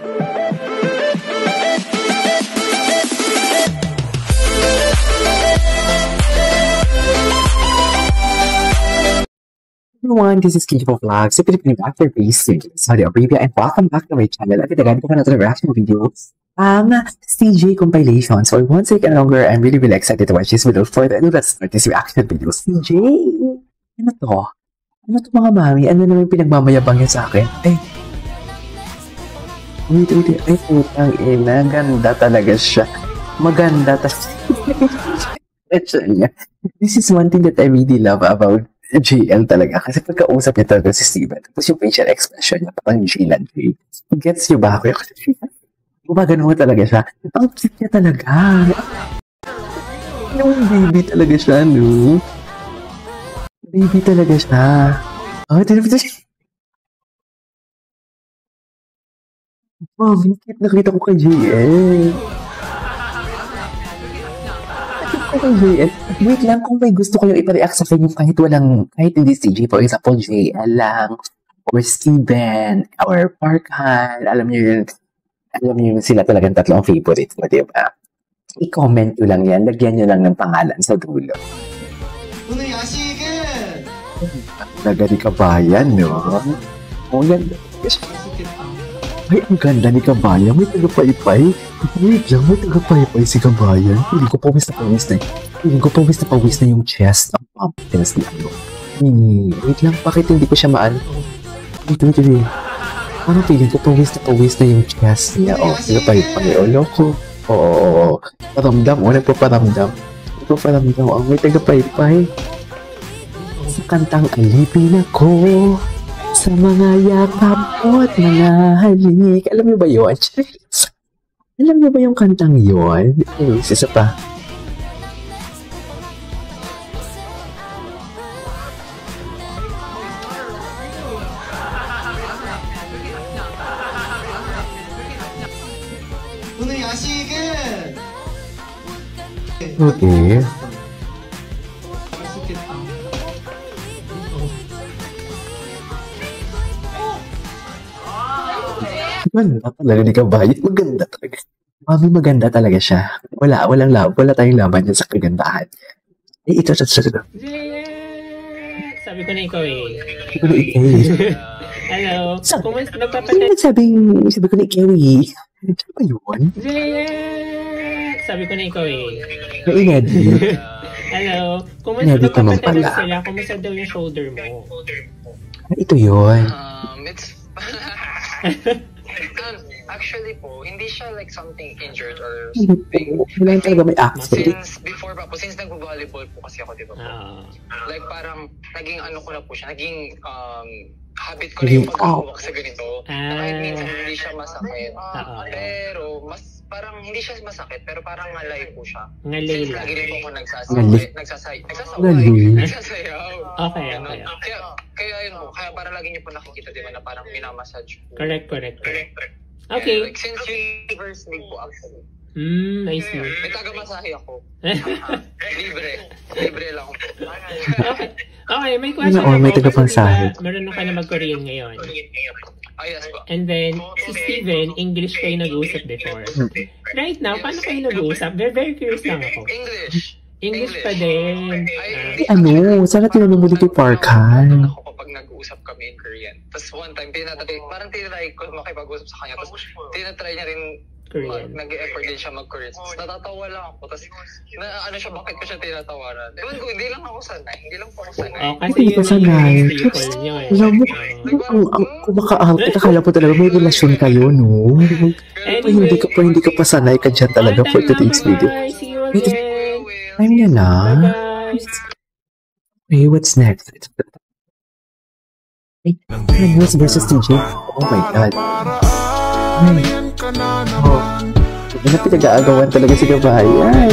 Everyone, this is Kinjo Vlogs, a Filipino actor based in Saudi Arabia, and welcome back to my channel. At the ko na ito reaction video ang CJ compilations. For one second longer, I'm really excited to watch this video. Further ado, let's start this reaction video. CJ! Ano to? Ano to mga mami? Ano naman pinagmamayabang niya sa akin? Ay, ay putang ina, ganda talaga siya. Maganda This is one thing that I really love about JL talaga. Kasi pagkausap niya talaga si Steven, tapos yung facial expression niya, parang Jaylan J. Gets niyo ba ako? Gumagano mo talaga siya. Ang cute niya talaga. Yung baby talaga siya, no? Baby talaga siya. Oh, tinapit siya. Wow, nakita ko kay JL. Wait lang, kung may gusto kayo ipareact sa akin yung kahit hindi CJ, for example, JL lang, or Steven, or Parkhan, alam niyo yun, sila talagang tatlong favorite ko, diba? I-comment nyo lang yan, lagyan nyo lang ng pangalan sa dulo. Talaga ni Kabayan, no? Oh, ganda. Ay, ang ganda ni Kabayan. May taga-paypay. Wait lang, may taga-paypay si Kabayan. Hindi ko pawis na pawis na yung chest ng pumpkins ni ano. Wait lang, bakit hindi ko siya maano? Wait. Parang feeling ko pawis na yung chest niya. Oh, taga-paypay. Oh, loko. Oo. Paramdam. Nagpaparamdam. Ang may taga-paypay. Sa kantang alipin ako sa mga yakap mo at mga halik. Alam niyo ba yun? Alam niyo ba yung kantang yun? Anyways, isa pa. Okay. Maganda talaga ni Kabayan. Maganda talaga. Mami, maganda talaga siya. Wala tayong laban yan sa kagandahan. Eh, ito. Sabi ko na ikaw eh. Hello. Sabi ko na ikaw eh. Ano ba yun? Sabi ko na ikaw eh. Inedit. Hello. Inedit naman pala. Kumusta daw yung shoulder mo? Ito yun. Actually po, hindi siya like something injured or something. Wala talaga may accident. Since before pa po, since nag-volleyball po kasi ako, diba po? Like parang naging ano ko na po siya, naging habit ko na yung pag-walk sa ganito. Kahit minsan hindi siya masakit. Pero parang hindi siya masakit, pero parang ngalay po siya. Ngalay lang. Since lagi rin po ako nagsasayaw. Okay. Kaya yun po, kaya parang lagi niyo po nakikita, diba, na parang minamassage po. Correct. Okay. Like since Universe League po actually. I see. May taga-masahe ako. Libre lang po. Okay, may question ako. May taga-pangsahe. Marunong ka na mag-Korean ngayon. Yes po. And then, si Steven, English kayo nag-uusap before. Right now, paano kayo nag-uusap? Very curious lang ako. English pa din. Sana tinanong mo dito Parkhan. Ako kapag nag-uusap kami in Korean. Tapos one time, parang tinatry ko makipag-usap sa kanya. Tapos tinatry niya rin Korean. Nag-e-effort din siya mag-Korean. Tapos natatawa lang ako. Tapos bakit ko siya tinatawaran? Ewan ko, hindi lang ako sanay. Kasi hindi ko sanay. Alam mo, kung maka-out, akala po talaga may relasyon kayo, no? Hindi ka pa sanay ka dyan talaga for today's video. Time niya na. Okay, what's next? What's versus TJ? Oh my God. Pinag-aagawan talaga si Kabayan.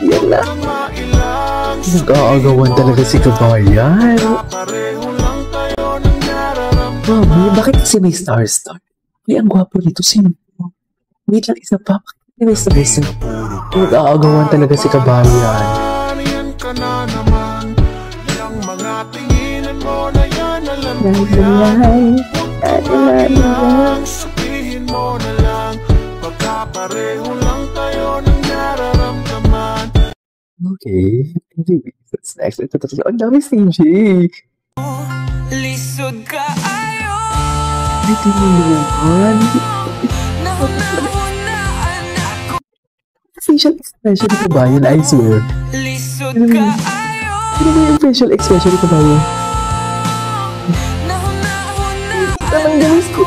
Yan lang. Pinag-aagawan talaga si Kabayan. Mami, bakit kasi may star? Ay, ang gwapo nito. Sino? Wait lang, isa pa. Pinag-aagawan talaga si Kabayan. Sabihin mo na lang, pagkapareho lang tayo ng nararamdaman. Okay. What's next? Ito. Ang dami CJ. Lisod ka ayo. Ito naman. Facial expression ni Kabayan, I swear. Lisod ka ayo. Ano ba yung facial expression ni Kabayan? Talang gawin ko.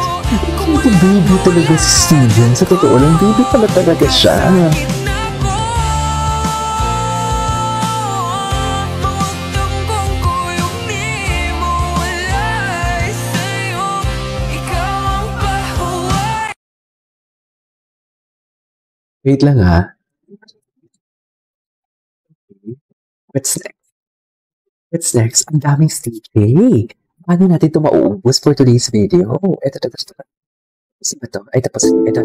Ito baby talaga si Steven. Sa totoo lang, baby pala talaga siya. Wait lang ha. What's next? What's next? Ang daming stage. Paano natin ito mauubos for today's video? Ito. Isa ba ito? Ay, tapos. Ito.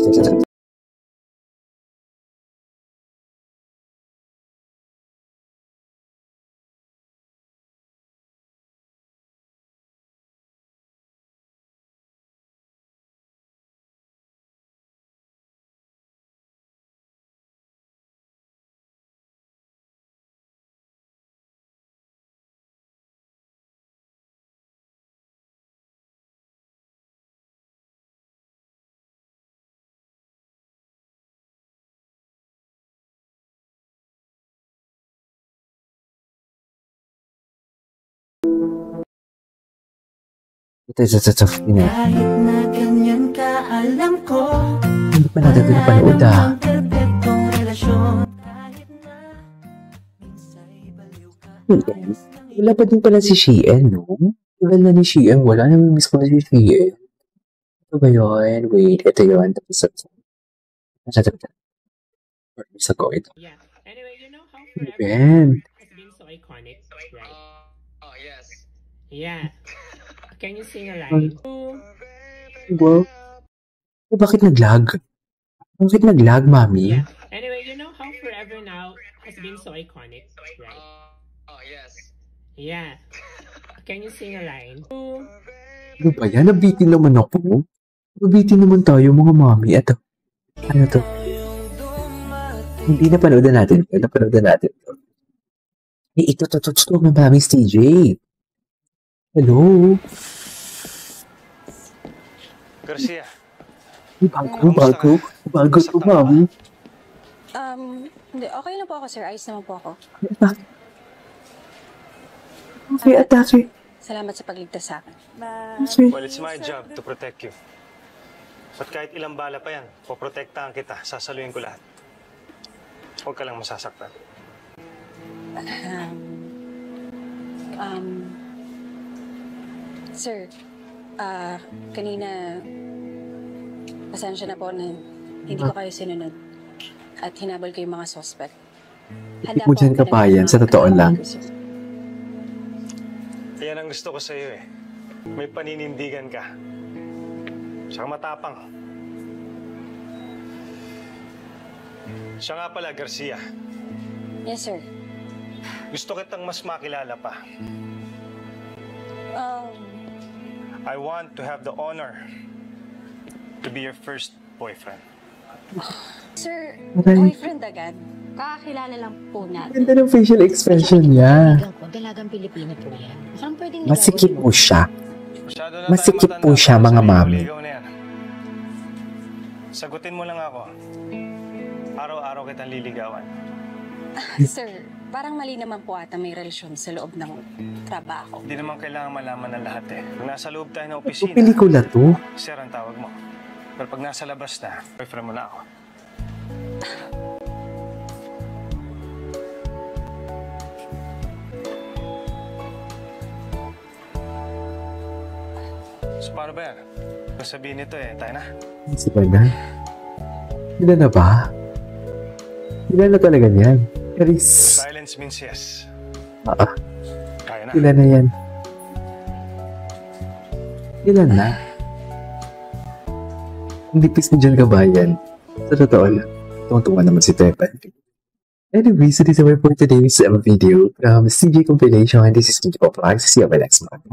Yun. Kahit na ganyan ka, alam ko. Hindi pa natin ito napanood ha. Wala pa din pala si Sheehan, no? Wala na ni Sheehan. Wala na, miss ko na si Sheehan. Ito ba yun? Wait, ito yun. Tapos sa ko ito. Yeah. Anyway, you know how forever Ben. has been so iconic, right? Oh, yes. Yeah. Can you sing a line? Wow. Bakit nag-lag? Bakit nag-lag, mami? Yeah. Anyway, you know how forever now has been so iconic, right? Oh, yes. Yeah. Can you sing a line? Ano ba yan? Nabitin naman ako. Nabitin naman tayo, mga mami. Ito. Ano to? Hindi napanoodan natin. Napanoodan natin. Ito. May maming CJ. Hello? Garcia. Bago to, mami. Hindi, okay na po ako, sir. Ayos naman po ako. Okay, atake. Salamat sa pagligtas sa akin. Well, it's my job to protect you. At kahit ilang bala pa yan, poprotektahan kita, sasaluhin ko lahat. Huwag ka lang masasaktan. Sir, kanina, pasensya na po na hindi ko kayo sinunod at hinabol ko yung mga suspect. Hindi mo dyan kabayan, sa totoo lang. Yan ang gusto ko sa'yo eh. May paninindigan ka. Saka matapang. Siya nga pala, Garcia. Yes, sir. Gusto kitang mas makilala pa. I want to have the honor to be your first boyfriend. Sir, boyfriend agad? Kakakilala lang po natin. Ganda ng facial expression niya. Dalagang Pilipino po yan. Saan pwedeng Masikip po siya. Masyado na Masikip tayo po siya, mga mami. Ligaw na yan. Sagutin mo lang ako. Araw-araw kitang liligawan. Sir, parang mali naman po ata may relasyon sa loob ng trabaho. Hindi naman kailangan malaman ng lahat eh. Kung nasa loob tayo ng opisina, Pelikula to. sir ang tawag mo. Pero pag nasa labas na, boyfriend mo na ako. So paano ba yan? Sabihin nito eh, tayo na. Si Bernal. Sila na ba? Sila na talaga niyan. Charis. Silence means yes. Kaya na. Sila na yan. Sila na. Hindi pis mo dyan kabayan. Sa totoo lang. Tuntua naman si Tepan. Anyway, so this is our for today's video. CJ Compilation, and this is Kinky Pop Vlogs. See you on my next one.